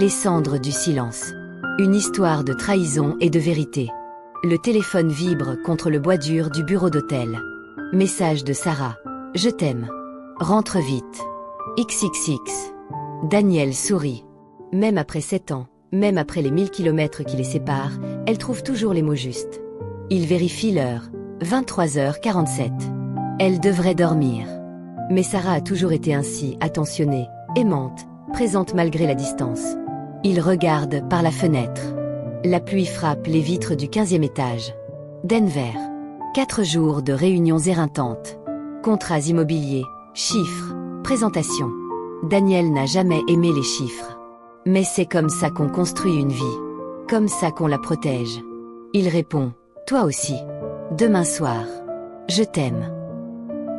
Les cendres du silence. Une histoire de trahison et de vérité. Le téléphone vibre contre le bois dur du bureau d'hôtel. Message de Sarah. Je t'aime. Rentre vite. XXX. Daniel sourit. Même après 7 ans, même après les 1000 kilomètres qui les séparent, elle trouve toujours les mots justes. Il vérifie l'heure. 23h47. Elle devrait dormir. Mais Sarah a toujours été ainsi, attentionnée, aimante, présente malgré la distance. Il regarde par la fenêtre. La pluie frappe les vitres du 15e étage. Denver. 4 jours de réunions éreintantes. Contrats immobiliers, chiffres, présentations. Daniel n'a jamais aimé les chiffres. Mais c'est comme ça qu'on construit une vie. Comme ça qu'on la protège. Il répond, toi aussi. Demain soir. Je t'aime.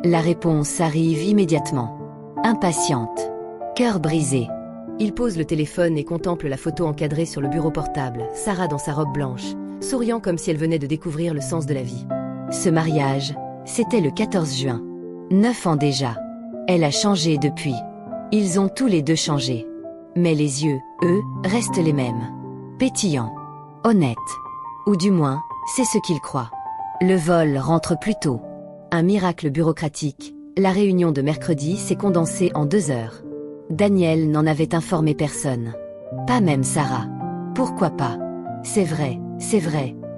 La réponse arrive immédiatement. Impatiente. Cœur brisé. Il pose le téléphone et contemple la photo encadrée sur le bureau portable, Sarah dans sa robe blanche, souriant comme si elle venait de découvrir le sens de la vie. Ce mariage, c'était le 14 juin. 9 ans déjà. Elle a changé depuis. Ils ont tous les deux changé. Mais les yeux, eux, restent les mêmes. Pétillants. Honnêtes. Ou du moins, c'est ce qu'ils croient. Le vol rentre plus tôt. Un miracle bureaucratique, la réunion de mercredi s'est condensée en 2 heures. Daniel n'en avait informé personne. Pas même Sarah. Pourquoi pas? C'est vrai,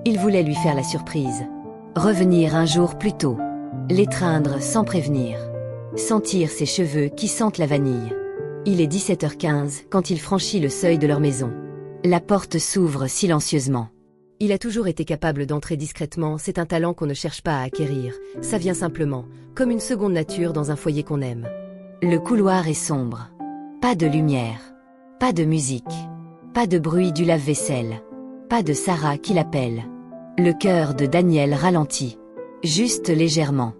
il voulait lui faire la surprise. Revenir un jour plus tôt. L'étreindre sans prévenir. Sentir ses cheveux qui sentent la vanille. Il est 17h15 quand il franchit le seuil de leur maison. La porte s'ouvre silencieusement. Il a toujours été capable d'entrer discrètement, c'est un talent qu'on ne cherche pas à acquérir. Ça vient simplement, comme une seconde nature dans un foyer qu'on aime. Le couloir est sombre. Pas de lumière. Pas de musique. Pas de bruit du lave-vaisselle. Pas de Sarah qui l'appelle. Le cœur de Daniel ralentit. Juste légèrement.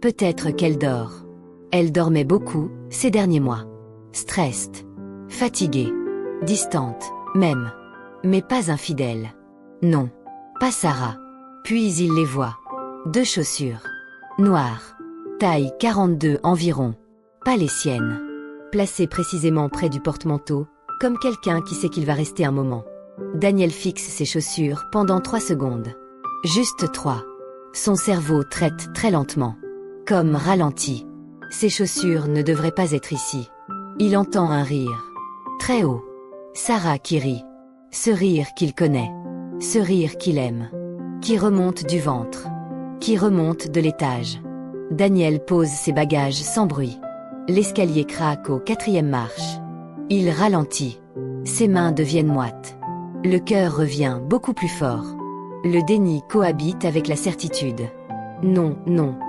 Peut-être qu'elle dort. Elle dormait beaucoup, ces derniers mois. Stressed. Fatiguée. Distante, même. Mais pas infidèle. Non. Pas Sarah. Puis il les voit. 2 chaussures. Noires. Taille 42 environ. Pas les siennes. Placées précisément près du porte-manteau, comme quelqu'un qui sait qu'il va rester un moment. Daniel fixe ses chaussures pendant 3 secondes. Juste 3. Son cerveau traite très lentement. Comme ralenti. Ces chaussures ne devraient pas être ici. Il entend un rire. Très haut. Sarah qui rit. Ce rire qu'il connaît. Ce rire qu'il aime. Qui remonte du ventre. Qui remonte de l'étage. Daniel pose ses bagages sans bruit. L'escalier craque au 4e marche. Il ralentit. Ses mains deviennent moites. Le cœur revient beaucoup plus fort. Le déni cohabite avec la certitude. Non,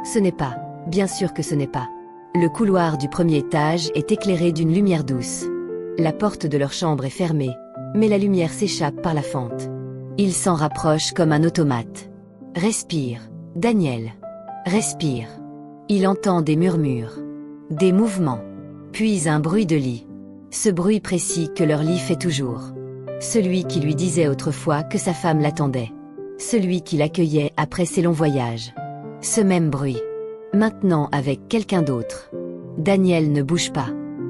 ce n'est pas. Bien sûr que ce n'est pas. Le couloir du 1er étage est éclairé d'une lumière douce. La porte de leur chambre est fermée, mais la lumière s'échappe par la fente. Il s'en rapproche comme un automate. Respire, Daniel. Respire. Il entend des murmures. Des mouvements. Puis un bruit de lit. Ce bruit précis que leur lit fait toujours. Celui qui lui disait autrefois que sa femme l'attendait. Celui qui l'accueillait après ses longs voyages. Ce même bruit. Maintenant avec quelqu'un d'autre. Daniel ne bouge pas.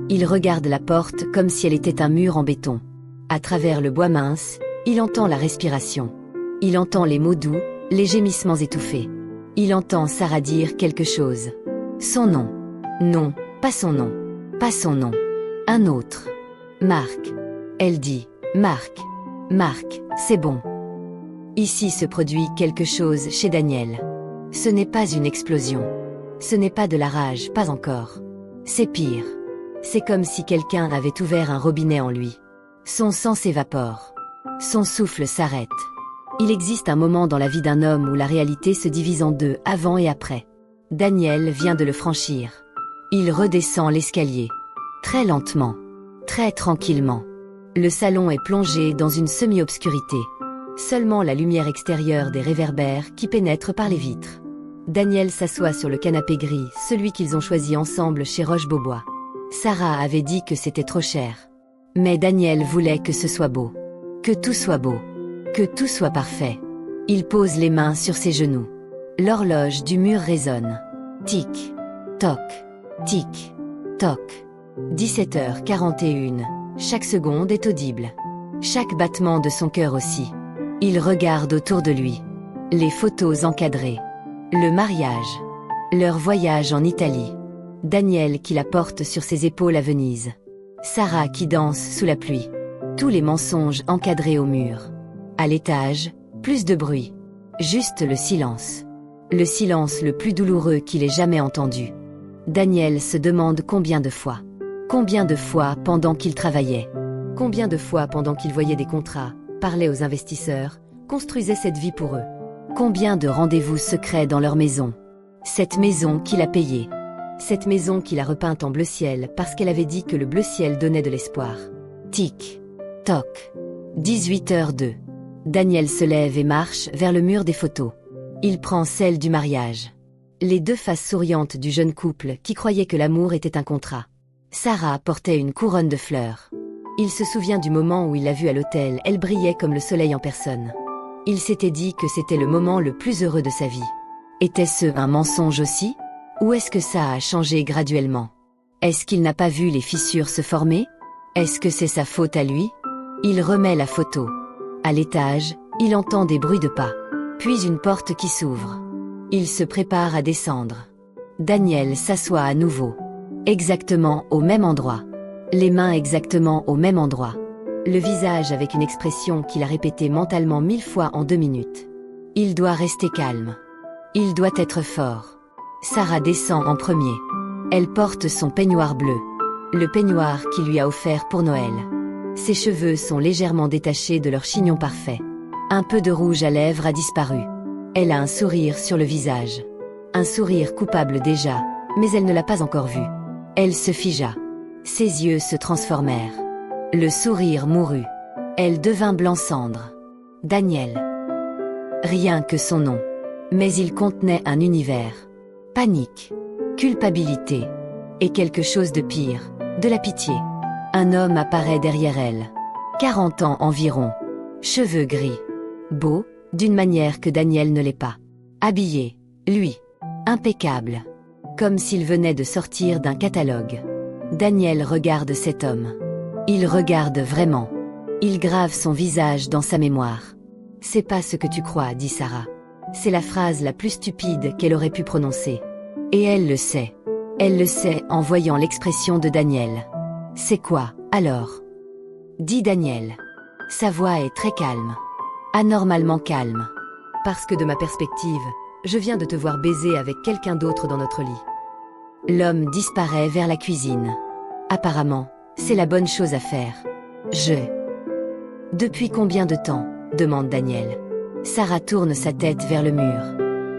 Il regarde la porte comme si elle était un mur en béton. À travers le bois mince, il entend la respiration. Il entend les mots doux, les gémissements étouffés. Il entend Sarah dire quelque chose. Son nom. Non, pas son nom. Pas son nom. Un autre. Marc. Elle dit, Marc. Marc, c'est bon. Ici se produit quelque chose chez Daniel. Ce n'est pas une explosion. Ce n'est pas de la rage, pas encore. C'est pire. C'est comme si quelqu'un avait ouvert un robinet en lui. Son sang s'évapore. Son souffle s'arrête. Il existe un moment dans la vie d'un homme où la réalité se divise en 2, avant et après. Daniel vient de le franchir. Il redescend l'escalier. Très lentement. Très tranquillement. Le salon est plongé dans une semi-obscurité. Seulement la lumière extérieure des réverbères qui pénètrent par les vitres. Daniel s'assoit sur le canapé gris, celui qu'ils ont choisi ensemble chez Roche-Beaubois. Sarah avait dit que c'était trop cher. Mais Daniel voulait que ce soit beau. Que tout soit beau. Que tout soit parfait. Il pose les mains sur ses genoux. L'horloge du mur résonne. Tic, toc, tic, toc. 17h41. Chaque seconde est audible. Chaque battement de son cœur aussi. Il regarde autour de lui. Les photos encadrées. Le mariage. Leur voyage en Italie. Daniel qui la porte sur ses épaules à Venise. Sarah qui danse sous la pluie. Tous les mensonges encadrés au mur. À l'étage, plus de bruit. Juste le silence. Le silence le plus douloureux qu'il ait jamais entendu. Daniel se demande combien de fois. Combien de fois pendant qu'il travaillait. Combien de fois pendant qu'il voyait des contrats, parlait aux investisseurs, construisait cette vie pour eux. Combien de rendez-vous secrets dans leur maison. Cette maison qu'il a payée. Cette maison qu'il a repeinte en bleu ciel parce qu'elle avait dit que le bleu ciel donnait de l'espoir. Tic. Toc. 18h02. Daniel se lève et marche vers le mur des photos. Il prend celle du mariage. Les deux faces souriantes du jeune couple qui croyait que l'amour était un contrat. Sarah portait une couronne de fleurs. Il se souvient du moment où il l'a vue à l'hôtel, elle brillait comme le soleil en personne. Il s'était dit que c'était le moment le plus heureux de sa vie. Était-ce un mensonge aussi? Ou est-ce que ça a changé graduellement? Est-ce qu'il n'a pas vu les fissures se former? Est-ce que c'est sa faute à lui? Il remet la photo. À l'étage, il entend des bruits de pas. Puis une porte qui s'ouvre. Il se prépare à descendre. Daniel s'assoit à nouveau. Exactement au même endroit. Les mains exactement au même endroit. Le visage avec une expression qu'il a répétée mentalement 1000 fois en 2 minutes. Il doit rester calme. Il doit être fort. Sarah descend en premier. Elle porte son peignoir bleu. Le peignoir qu'il lui a offert pour Noël. Ses cheveux sont légèrement détachés de leur chignon parfait. Un peu de rouge à lèvres a disparu. Elle a un sourire sur le visage. Un sourire coupable déjà, mais elle ne l'a pas encore vu. Elle se figea. Ses yeux se transformèrent. Le sourire mourut. Elle devint blanc cendre. Daniel. Rien que son nom. Mais il contenait un univers. Panique. Culpabilité. Et quelque chose de pire. De la pitié. Un homme apparaît derrière elle. 40 ans environ. Cheveux gris. Beau, d'une manière que Daniel ne l'est pas. Habillé. Lui. Impeccable. Comme s'il venait de sortir d'un catalogue. Daniel regarde cet homme. Il regarde vraiment. Il grave son visage dans sa mémoire. C'est pas ce que tu crois, dit Sarah. C'est la phrase la plus stupide qu'elle aurait pu prononcer. Et elle le sait. Elle le sait en voyant l'expression de Daniel. C'est quoi, alors? Dit Daniel. Sa voix est très calme. Anormalement calme. Parce que de ma perspective, je viens de te voir baiser avec quelqu'un d'autre dans notre lit. L'homme disparaît vers la cuisine. Apparemment, c'est la bonne chose à faire. Depuis combien de temps? Demande Daniel. Sarah tourne sa tête vers le mur.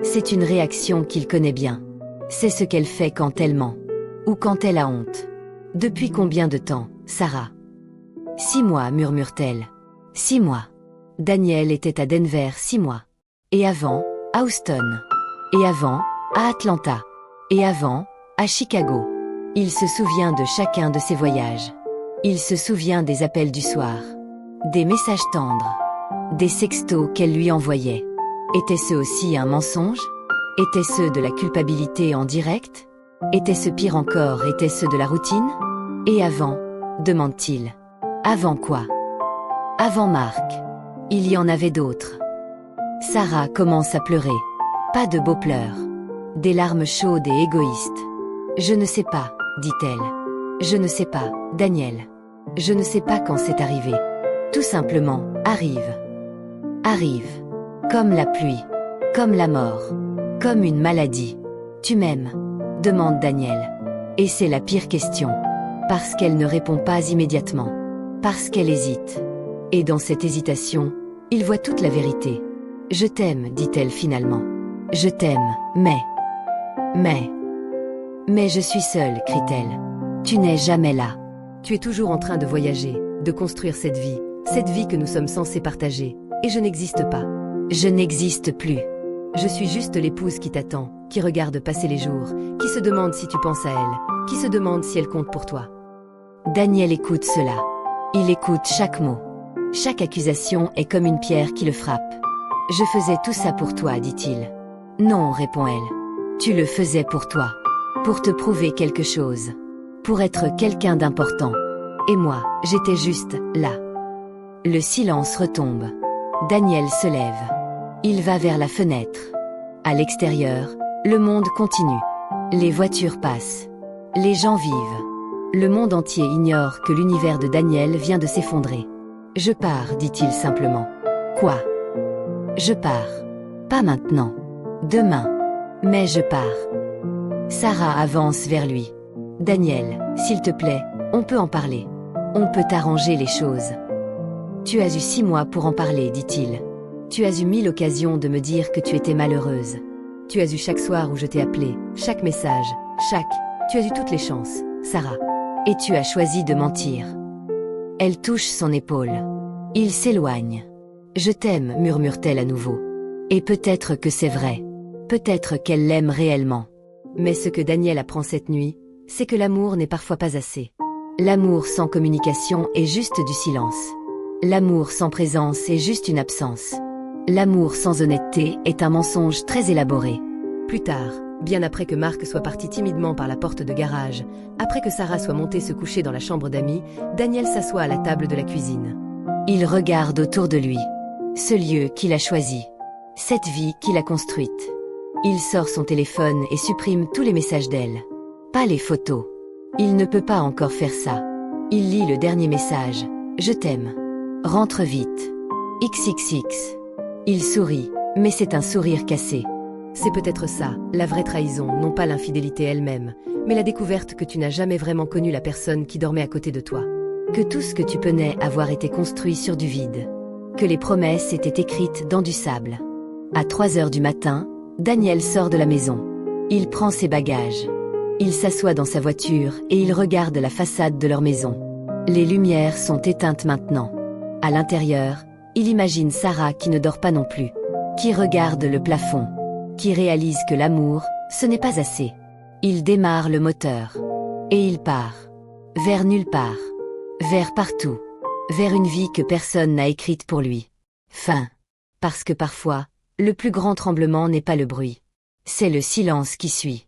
C'est une réaction qu'il connaît bien. C'est ce qu'elle fait quand elle ment. Ou quand elle a honte. Depuis combien de temps, Sarah? 6 mois, murmure-t-elle. 6 mois. Daniel était à Denver 6 mois. Et avant, à Houston. Et avant, à Atlanta. Et avant, à Chicago. Il se souvient de chacun de ses voyages. Il se souvient des appels du soir. Des messages tendres. Des sextos qu'elle lui envoyait. Était-ce aussi un mensonge? Était-ce de la culpabilité en direct? Était-ce pire encore, était-ce de la routine? Et avant? Demande-t-il. Avant quoi? Avant Marc. Il y en avait d'autres. Sarah commence à pleurer. Pas de beaux pleurs. Des larmes chaudes et égoïstes. Je ne sais pas, dit-elle. Je ne sais pas, Daniel. Je ne sais pas quand c'est arrivé. Tout simplement, arrive. Arrive. Comme la pluie. Comme la mort. Comme une maladie. Tu m'aimes? Demande Daniel. Et c'est la pire question. Parce qu'elle ne répond pas immédiatement. Parce qu'elle hésite. Et dans cette hésitation, il voit toute la vérité. Je t'aime, dit-elle finalement. Je t'aime, mais je suis seule, crie-t-elle. Tu n'es jamais là. Tu es toujours en train de voyager, de construire cette vie que nous sommes censés partager, et je n'existe pas. Je n'existe plus. Je suis juste l'épouse qui t'attend, qui regarde passer les jours, qui se demande si tu penses à elle, qui se demande si elle compte pour toi. Daniel écoute cela. Il écoute chaque mot. Chaque accusation est comme une pierre qui le frappe. Je faisais tout ça pour toi, dit-il. Non, répond elle. Tu le faisais pour toi. Pour te prouver quelque chose. Pour être quelqu'un d'important. Et moi, j'étais juste là. Le silence retombe. Daniel se lève. Il va vers la fenêtre. À l'extérieur, le monde continue. Les voitures passent. Les gens vivent. Le monde entier ignore que l'univers de Daniel vient de s'effondrer. Je pars, dit-il simplement. Quoi? Je pars. Pas maintenant. Demain. Mais je pars. Sarah avance vers lui. Daniel, s'il te plaît, on peut en parler. On peut arranger les choses. Tu as eu 6 mois pour en parler, dit-il. Tu as eu 1000 occasions de me dire que tu étais malheureuse. Tu as eu chaque soir où je t'ai appelé, chaque message, tu as eu toutes les chances, Sarah. Et tu as choisi de mentir. Elle touche son épaule. Il s'éloigne. Je t'aime, murmure-t-elle à nouveau. Et peut-être que c'est vrai. Peut-être qu'elle l'aime réellement. Mais ce que Daniel apprend cette nuit, c'est que l'amour n'est parfois pas assez. L'amour sans communication est juste du silence. L'amour sans présence est juste une absence. L'amour sans honnêteté est un mensonge très élaboré. Plus tard, bien après que Marc soit parti timidement par la porte de garage, après que Sarah soit montée se coucher dans la chambre d'amis, Daniel s'assoit à la table de la cuisine. Il regarde autour de lui. Ce lieu qu'il a choisi. Cette vie qu'il a construite. Il sort son téléphone et supprime tous les messages d'elle. Pas les photos. Il ne peut pas encore faire ça. Il lit le dernier message. Je t'aime. Rentre vite. XXX. Il sourit, mais c'est un sourire cassé. C'est peut-être ça, la vraie trahison, non pas l'infidélité elle-même, mais la découverte que tu n'as jamais vraiment connu la personne qui dormait à côté de toi. Que tout ce que tu pensais avoir été construit sur du vide. Que les promesses étaient écrites dans du sable. À 3 heures du matin, Daniel sort de la maison. Il prend ses bagages. Il s'assoit dans sa voiture et il regarde la façade de leur maison. Les lumières sont éteintes maintenant. À l'intérieur, il imagine Sarah qui ne dort pas non plus. Qui regarde le plafond. Qui réalise que l'amour, ce n'est pas assez. Il démarre le moteur. Et il part. Vers nulle part. Vers partout. Vers une vie que personne n'a écrite pour lui. Fin. Parce que parfois, le plus grand tremblement n'est pas le bruit. C'est le silence qui suit.